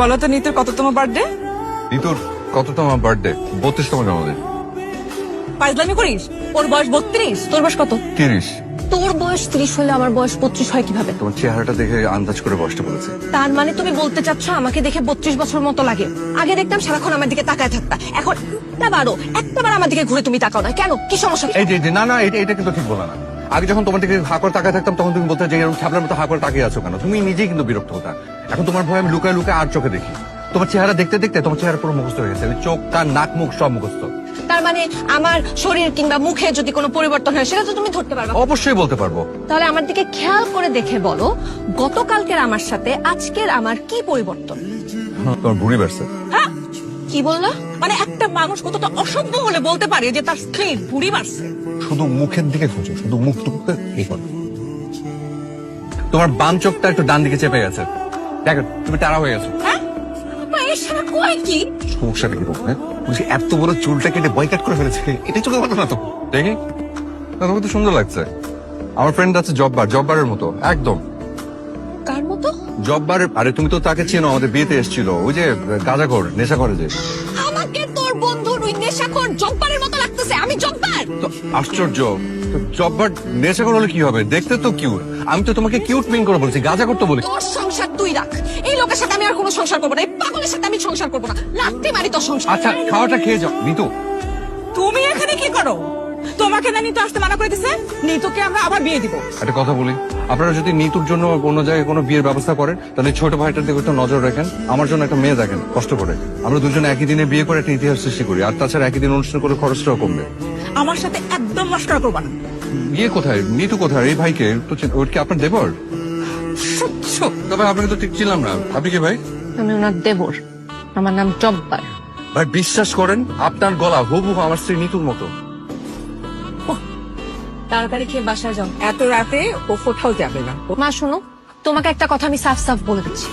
বলো তো নিতুর কততম বার্থডে? নিতুর কততম বার্থডে? 32তম জন্মদিন। পাইজলামি করিস? ওর বয়স 32, তোর বয়স কত? 30। তোর বয়স 30 হলে আমার বয়স 25 হয় কিভাবে? তোমার চেহারাটা দেখে আন্দাজ করে বয়সটা বলেছে। তার মানে তুমি বলতে চাচ্ছ আমাকে দেখে 32 বছর মতো লাগে? আগে দেখতাম সারাক্ষণ আমার দিকে তাকায় থাকতা, এখন একটাবার আমার দিকে ঘুরে তুমি তাকাও না কেন? কি সমস্যা? এই যে না এটা কিন্তু ঠিক বলা না। আগে যখন তোমার দিকে হা করে তাকায় থাকতাম তখন তুমি বলতে যে এরকম ছাবলার মতো হা করে তাকিয়ে আছো কেন? তুমি নিজেই কিন্তু বিরক্ত হতা। এখন তোমার ভয় আমি লুকায় লুকায় আর চোখে দেখি। তোমার চেহারা দেখতে দেখতে তোমার চেহারা পুরো মুখস্থ হয়ে গেছে। চোখ, কান, নাক, মুখ সব মুখস্থ। তার মানে আমার শরীর কিংবা মুখে যদি কোনো পরিবর্তন হয় সেটা তো তুমি ধরতে পারবে? অবশ্যই বলতে পারবো। তাহলে আমার দিকে খেয়াল করে দেখে বলো, গতকালকের আমার সাথে আজকের আমার কি পরিবর্তন? তোমার ভুঁড়ি বাড়ছে। হ্যাঁ, কি বললা? মানে একটা মানুষ কতটা অসভ্য হলে বলতে পারে যে তার স্ত্রীর ভুঁড়ি বাড়ছে? শুধু মুখের দিকে খুঁজো, শুধু মুখটুকুতে এই করো। তোমার বাম চোখটা একটু ডান দিকে চেপে গেছে। দেখো তুমি টাড়া হয়ে গেছো। হ্যাঁ, এর সাথে কয় কি? সমস্যাটা কি বলবো? বুঝি এত বড় চুলটা কেটে বয়কাট করে ফেলেছে, এটাই চোখে পড়লো না তো? দেখি না, তোমাকে তো সুন্দর লাগছে। আমার ফ্রেন্ড আছে জব্বারের মতো একদম। কার মতো? জব্বার। আরে তুমি তো তাকে চেনো, আমাদের বিয়েতে এসেছিল, ওই যে গাঁজাখোর, নেশা করে যে। আমাকে তোর বন্ধুর ওই নেশাখোর জব্বারের মতো লাগতেছে। আমি জব্বার? তো আশ্চর্য, জব্বার নেশাখোর হলে কি হবে? দেখতে তো কিউট। আমি তো তোমাকে কিউট মিন করে বলছি, গাঁজাখোর তো বলি। তোর সংসার তুই রাখ, এই লোকের সাথে আমি আর কোনো সংসার করবো না, এই পাগলের সাথে আমি সংসার করবো না। লাত্তি মারি তোর সংসার। আচ্ছা খাওয়াটা খেয়ে যাও। নিতু তুমি এখানে কি করো? তোমাকে না নিতু আসতে মানা করে দিছে? নিতুকে আমরা আবার বিয়ে দিব। একটা কথা বলি, আপনারা যদি নিতুর জন্য অন্য জায়গায় কোনো বিয়ের ব্যবস্থা করেন তাহলে ছোট ভাইটার দিকে একটু নজর রাখেন। আমার জন্য একটা মেয়ে দেখেন কষ্ট করে। আমরা দুজনে একই দিনে বিয়ে করে একটা ইতিহাস সৃষ্টি করি, আর তাছাড়া একই দিন অনুষ্ঠান করে খরচটাও কমবে। আমার সাথে একদম মস্করা করবা না। বিয়ে কোথায়? নিতু কোথায়? এই ভাইকে তো ওর কি আপনার দেবর? তবে আপনাকে তো ঠিক ছিলাম না। আপনি কি ভাই? আমি ওনার দেবর, আমার নাম জব্বার। ভাই বিশ্বাস করেন আপনার গলা হুবহু আমার স্ত্রী নিতুর মতো। তাড়াতাড়ি খেয়ে বাসায় যাও। এত রাতে ও কোথাও যাবে না। মা শোনো, তোমাকে একটা কথা আমি সাফ সাফ বলে দিচ্ছি,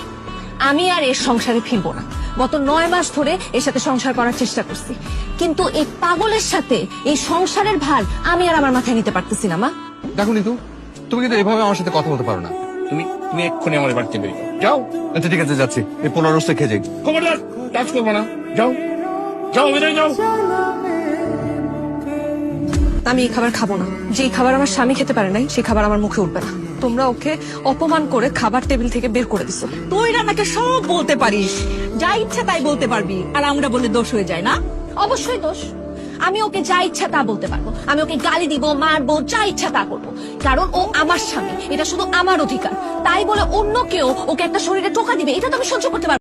আমি আর এর সংসারে ফিরবো না। গত 9 মাস ধরে এর সাথে সংসার করার চেষ্টা করছি, কিন্তু এই পাগলের সাথে এই সংসারের ভার আমি আর আমার মাথায় নিতে পারতেছি না। মা দেখো নিতু, তুমি কিন্তু এভাবে আমার সাথে কথা বলতে পারো না। তুমি এক্ষুনি আমার বাড়িতে বেরিয়ে যাও। আচ্ছা ঠিক আছে, যাচ্ছি। এই 15 রোজটা খেয়ে যাই। খবরদার কাজ করবো না, যাও যাও বেরিয়ে যাও। আমি এই খাবার খাবো না। যে খাবার আমার স্বামী খেতে পারে নাই সেই খাবার আমার মুখে উঠবে না। তোমরা ওকে অপমান করে খাবার টেবিল থেকে বের করে দিছো। তুই রান্নাকে সব বলতে পারিস, যা ইচ্ছা তাই বলতে পারবি, আর আমরা বলে দোষ হয়ে যায় না? অবশ্যই দোষ। আমি ওকে যা ইচ্ছা তা বলতে পারবো, আমি ওকে গালি দিব, মারবো, যা ইচ্ছা তা করবো, কারণ ও আমার স্বামী, এটা শুধু আমার অধিকার। তাই বলে অন্য কেউ ওকে একটা শরীরে টোকা দিবে, এটা তো আমি সহ্য করতে পারবো না।